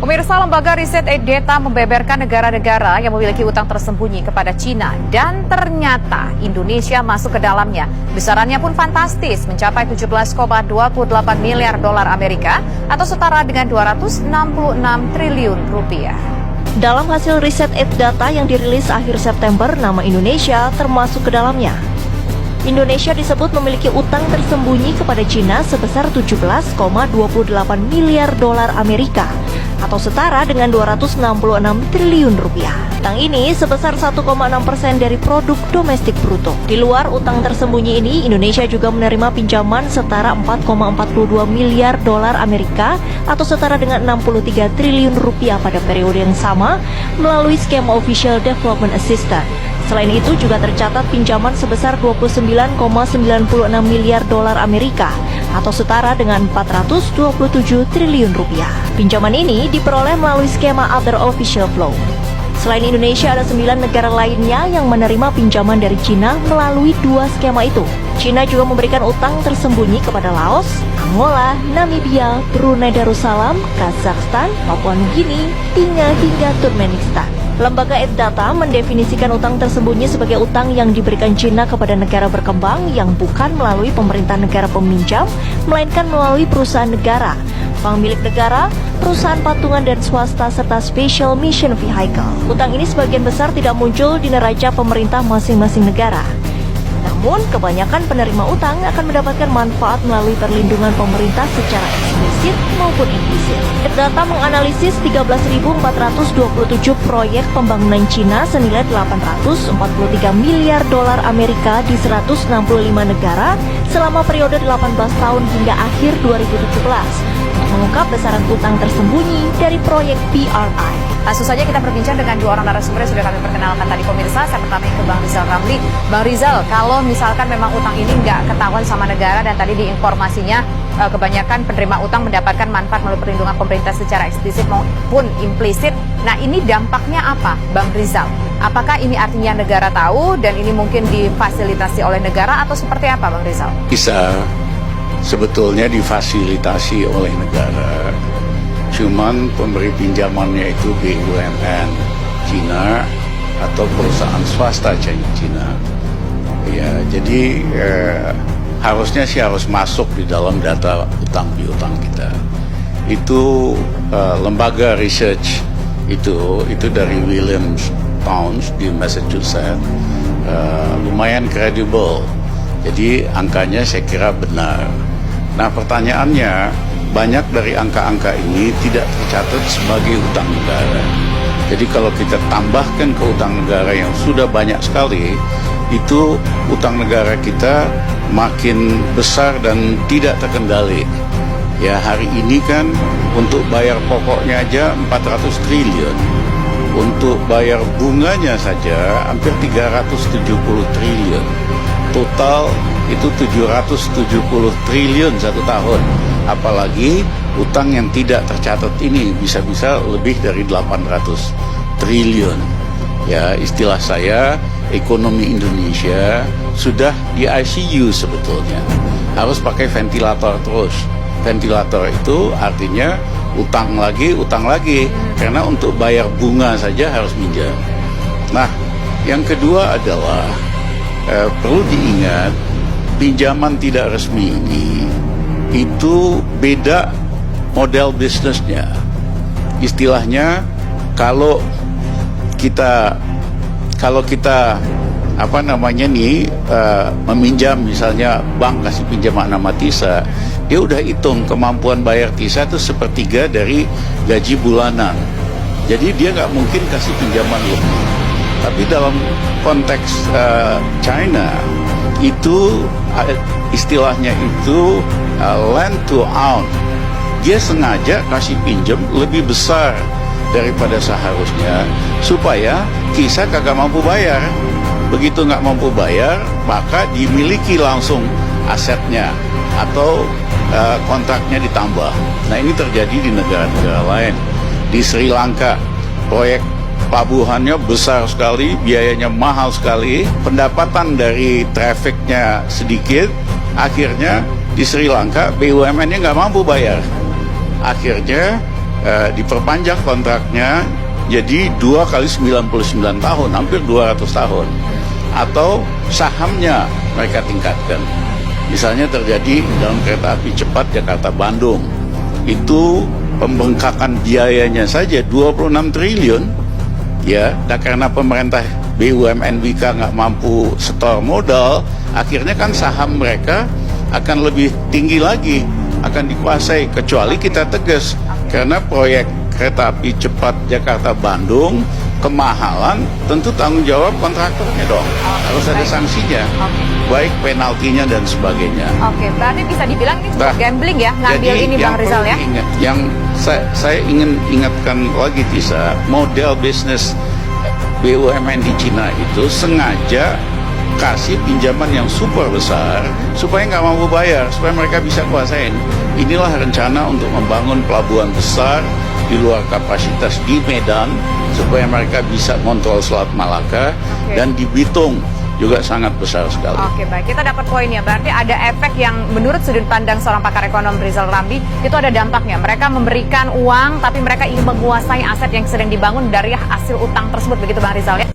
Pemirsa, lembaga riset Data membeberkan negara-negara yang memiliki utang tersembunyi kepada Cina dan ternyata Indonesia masuk ke dalamnya. Besarannya pun fantastis, mencapai 17,28 miliar dolar Amerika atau setara dengan 266 triliun rupiah. Dalam hasil riset Data yang dirilis akhir September, nama Indonesia termasuk ke dalamnya. Indonesia disebut memiliki utang tersembunyi kepada Cina sebesar 17,28 miliar dolar Amerika atau setara dengan 266 triliun rupiah. Utang ini sebesar 1,6% dari produk domestik bruto. Di luar utang tersembunyi ini, Indonesia juga menerima pinjaman setara 4,42 miliar dolar Amerika atau setara dengan 63 triliun rupiah pada periode yang sama melalui skema Official Development Assistance. Selain itu juga tercatat pinjaman sebesar 29,96 miliar dolar Amerika atau setara dengan 427 triliun rupiah. Pinjaman ini diperoleh melalui skema Other Official Flow. Selain Indonesia, ada 9 negara lainnya yang menerima pinjaman dari Cina melalui dua skema itu. Cina juga memberikan utang tersembunyi kepada Laos, Angola, Namibia, Brunei Darussalam, Kazakhstan, Papua Nugini, hingga Turkmenistan. Lembaga Data mendefinisikan utang tersembunyi sebagai utang yang diberikan Cina kepada negara berkembang yang bukan melalui pemerintah negara peminjam, melainkan melalui perusahaan negara, bank milik negara, perusahaan patungan dan swasta, serta Special Mission Vehicle. Utang ini sebagian besar tidak muncul di neraca pemerintah masing-masing negara. Namun, kebanyakan penerima utang akan mendapatkan manfaat melalui perlindungan pemerintah secara eksplisit maupun implisit. Data menganalisis 13.427 proyek pembangunan Cina senilai 843 miliar dolar Amerika di 165 negara selama periode 18 tahun hingga akhir 2017 untuk mengungkap besaran utang tersembunyi dari proyek BRI. Langsung saja kita berbincang dengan dua orang narasumber yang sudah kami perkenalkan tadi pemirsa. Saya pertama ke Bang Rizal Ramli. Bang Rizal, kalau misalkan memang utang ini nggak ketahuan sama negara dan tadi di informasinya kebanyakan penerima utang mendapatkan manfaat melalui perlindungan pemerintah secara eksplisit maupun implisit. Nah, ini dampaknya apa, Bang Rizal? Apakah ini artinya negara tahu dan ini mungkin difasilitasi oleh negara atau seperti apa, Bang Rizal? Bisa sebetulnya difasilitasi oleh negara. Cuman pemberi pinjamannya itu BUMN Cina atau perusahaan swasta Cina. Ya, jadi harusnya sih harus masuk di dalam data utang piutang kita. Itu lembaga research itu dari Williamstown di Massachusetts, lumayan kredibel. Jadi angkanya saya kira benar. Nah, pertanyaannya, banyak dari angka-angka ini tidak tercatat sebagai utang negara. Jadi kalau kita tambahkan ke utang negara yang sudah banyak sekali, itu utang negara kita makin besar dan tidak terkendali. Ya, hari ini kan untuk bayar pokoknya aja 400 triliun. Untuk bayar bunganya saja hampir 370 triliun. Total itu 770 triliun satu tahun. Apalagi utang yang tidak tercatat ini bisa-bisa lebih dari 800 triliun. Ya, istilah saya, ekonomi Indonesia sudah di ICU sebetulnya. Harus pakai ventilator terus. Ventilator itu artinya utang lagi, karena untuk bayar bunga saja harus minjam. Nah, yang kedua adalah perlu diingat, pinjaman tidak resmi ini itu beda model bisnisnya. Istilahnya, kalau kita meminjam, misalnya bank kasih pinjaman nama Tisa, dia udah hitung kemampuan bayar Tisa itu sepertiga dari gaji bulanan. Jadi dia nggak mungkin kasih pinjaman lebih. Tapi dalam konteks China itu istilahnya itu lend to own. Dia sengaja kasih pinjam lebih besar daripada seharusnya supaya Tisa kagak mampu bayar. Begitu nggak mampu bayar, maka dimiliki langsung asetnya atau kontraknya ditambah. Nah, ini terjadi di negara-negara lain. Di Sri Lanka, proyek pelabuhannya besar sekali, biayanya mahal sekali, pendapatan dari trafficnya sedikit, akhirnya di Sri Lanka BUMN-nya nggak mampu bayar. Akhirnya diperpanjang kontraknya jadi 2 kali 99 tahun, hampir 200 tahun. Atau sahamnya mereka tingkatkan. Misalnya terjadi dalam kereta api cepat Jakarta-Bandung, itu pembengkakan biayanya saja 26 triliun, ya, dan karena pemerintah BUMN Wika nggak mampu setor modal, akhirnya kan saham mereka akan lebih tinggi lagi, akan dikuasai, kecuali kita tegas, karena proyek kereta api cepat Jakarta-Bandung kemahalan, tentu tanggung jawab kontraktornya dong. Harus ada sanksinya, baik penaltinya dan sebagainya. Oke, berarti bisa dibilang ini cukup gambling ya, ngambil jadi ini Bang Rizal ya? Yang saya ingin ingatkan lagi, Tisa, model bisnis BUMN di Cina itu sengaja kasih pinjaman yang super besar supaya nggak mampu bayar, supaya mereka bisa kuasain. Inilah rencana untuk membangun pelabuhan besar di luar kapasitas di Medan supaya mereka bisa kontrol Selat Malaka, dan di Bitung juga sangat besar sekali. Oke, baik, kita dapat poinnya. Berarti ada efek yang menurut sudut pandang seorang pakar ekonom Rizal Ramli itu ada dampaknya. Mereka memberikan uang tapi mereka ingin menguasai aset yang sedang dibangun dari hasil utang tersebut, begitu Bang Rizal ya?